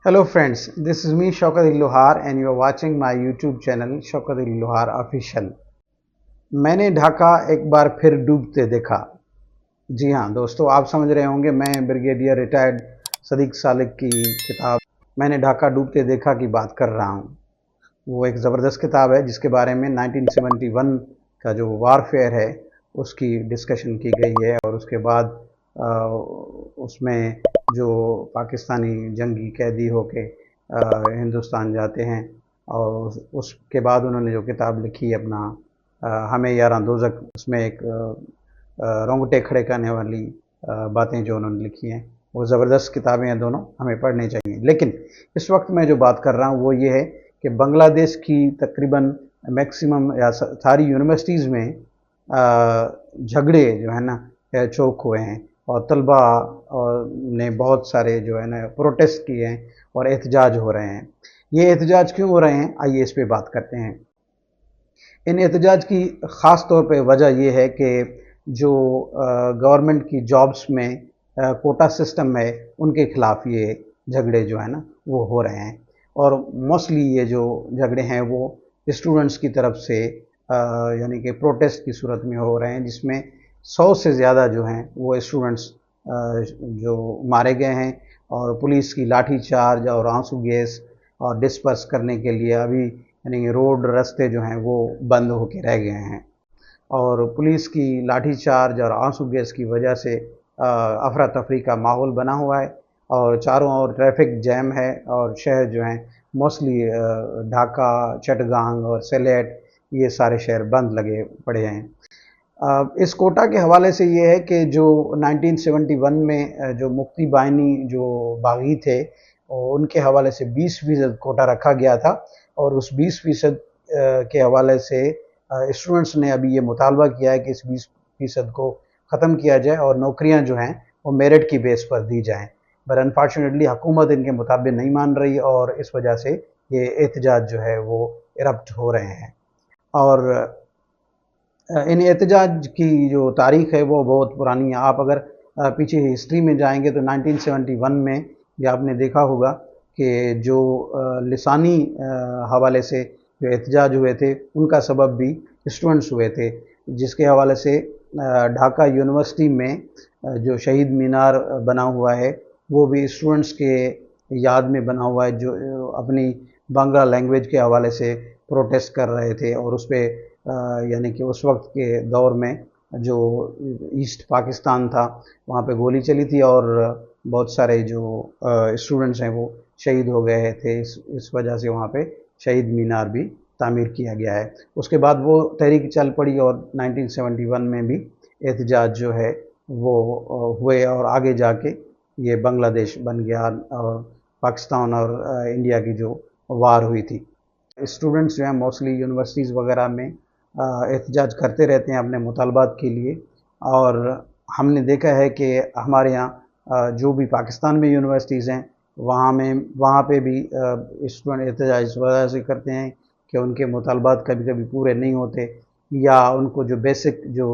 Hello friends, this is me Shaukat Lohar and you are watching my YouTube channel Shaukat Lohar Official. मैंने ढाका एक बार फिर डूबते देखा। जी हाँ दोस्तों, आप समझ रहे होंगे मैं ब्रिगेडियर रिटायर्ड सदीक सालिक की किताब मैंने ढाका डूबते देखा की बात कर रहा हूँ। वो एक ज़बरदस्त किताब है जिसके बारे में 1971 का जो वारफेयर है उसकी डिस्कशन की गई है और उसके बाद उसमें जो पाकिस्तानी जंगी कैदी होके हिंदुस्तान जाते हैं और उसके बाद उन्होंने जो किताब लिखी अपना हमें यारां दोज़ख, उसमें एक रोंगटे खड़े करने वाली बातें जो उन्होंने लिखी हैं, वो ज़बरदस्त किताबें हैं, दोनों हमें पढ़नी चाहिए। लेकिन इस वक्त मैं जो बात कर रहा हूँ वो ये है कि बांग्लादेश की तकरीबन मैक्सिमम या सारी यूनिवर्सिटीज़ में झगड़े जो है ना चौक हुए हैं और तलबा ने बहुत सारे जो है ना प्रोटेस्ट किए हैं और एहतजाज हो रहे हैं। ये एहतजाज क्यों हो रहे हैं, आइए इस पे बात करते हैं। इन एहतजाज की ख़ास तौर पे वजह ये है कि जो गवर्नमेंट की जॉब्स में कोटा सिस्टम है उनके ख़िलाफ़ ये झगड़े जो है ना वो हो रहे हैं और मोस्टली ये जो झगड़े हैं वो स्टूडेंट्स की तरफ से यानी कि प्रोटेस्ट की सूरत में हो रहे हैं, जिसमें 100 से ज़्यादा जो हैं वो स्टूडेंट्स जो मारे गए हैं और पुलिस की लाठी चार्ज और आंसू गैस और डिस्पर्स करने के लिए अभी यानी रोड रास्ते जो हैं वो बंद होके रह गए हैं और पुलिस की लाठी चार्ज और आंसू गैस की वजह से अफरा तफरी का माहौल बना हुआ है और चारों ओर ट्रैफिक जैम है और शहर जो हैं मोस्टली ढाका, चटगांग और सिलेट, ये सारे शहर बंद लगे पड़े हैं। इस कोटा के हवाले से ये है कि जो 1971 में जो मुक्ति बाहिनी जो बागी थे उनके हवाले से 20% कोटा रखा गया था और उस 20% के हवाले से स्टूडेंट्स ने अभी ये मुतालबा किया है कि इस 20% को ख़त्म किया जाए और नौकरियां जो हैं वो मेरिट की बेस पर दी जाएं। पर अनफॉर्चुनेटली हुकूमत इनके मुताबिक नहीं मान रही और इस वजह से ये एहतजाज जो है वो इरप्ट हो रहे हैं और इन एहतजाज की जो तारीख़ है वो बहुत पुरानी है। आप अगर पीछे हिस्ट्री में जाएंगे तो 1971 में ये आपने देखा होगा कि जो लिसानी हवाले से जो एहतजाज हुए थे उनका सबब भी स्टूडेंट्स हुए थे, जिसके हवाले से ढाका यूनिवर्सिटी में जो शहीद मीनार बना हुआ है वो भी स्टूडेंट्स के याद में बना हुआ है जो अपनी बांग्ला लैंग्वेज के हवाले से प्रोटेस्ट कर रहे थे और उस पर यानी कि उस वक्त के दौर में जो ईस्ट पाकिस्तान था वहाँ पे गोली चली थी और बहुत सारे जो स्टूडेंट्स हैं वो शहीद हो गए थे। इस वजह से वहाँ पे शहीद मीनार भी तामीर किया गया है। उसके बाद वो तहरीक चल पड़ी और 1971 में भी एहतजाज जो है वो हुए और आगे जाके ये बांग्लादेश बन गया और पाकिस्तान और इंडिया की जो वार हुई थी। स्टूडेंट्स जो हैं मोस्टली यूनिवर्सिटीज़ वगैरह में एहतजाज करते रहते हैं अपने मुतालबात के लिए और हमने देखा है कि हमारे यहाँ जो भी पाकिस्तान में यूनिवर्सिटीज़ हैं वहाँ पे भी स्टूडेंट एहतजाज इस वजह से करते हैं कि उनके मुतालबात कभी कभी पूरे नहीं होते या उनको जो बेसिक जो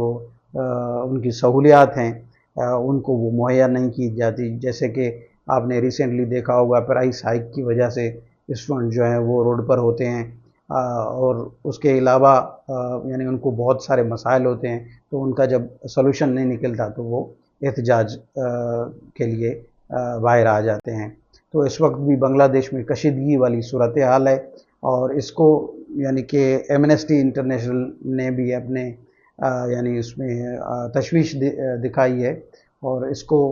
उनकी सहूलियात हैं उनको वो मुहैया नहीं की जाती। जैसे कि आपने रिसेंटली देखा होगा प्राइस हाइक की वजह से स्टूडेंट जो हैं वो रोड पर होते हैं और उसके अलावा यानी उनको बहुत सारे मसाइल होते हैं, तो उनका जब सलूशन नहीं निकलता तो वो एहतजाज के लिए बाहर आ जाते हैं। तो इस वक्त भी बांग्लादेश में कशीदगी वाली सूरत हाल है और इसको यानी कि एमनेस्टी इंटरनेशनल ने भी अपने यानी उसमें तशवीश दिखाई है और इसको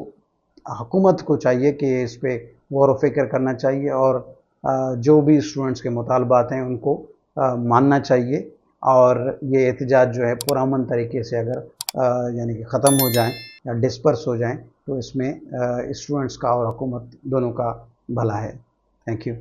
हुकूमत को चाहिए कि इस पर गौर व फिक्र करना चाहिए और जो भी स्टूडेंट्स के मुतालबात हैं उनको मानना चाहिए और ये एहतजाज जो है पुरअमन तरीके से अगर यानी कि ख़त्म हो जाएं या डिस्पर्स हो जाएं तो इसमें स्टूडेंट्स का और हुकूमत दोनों का भला है। Thank you.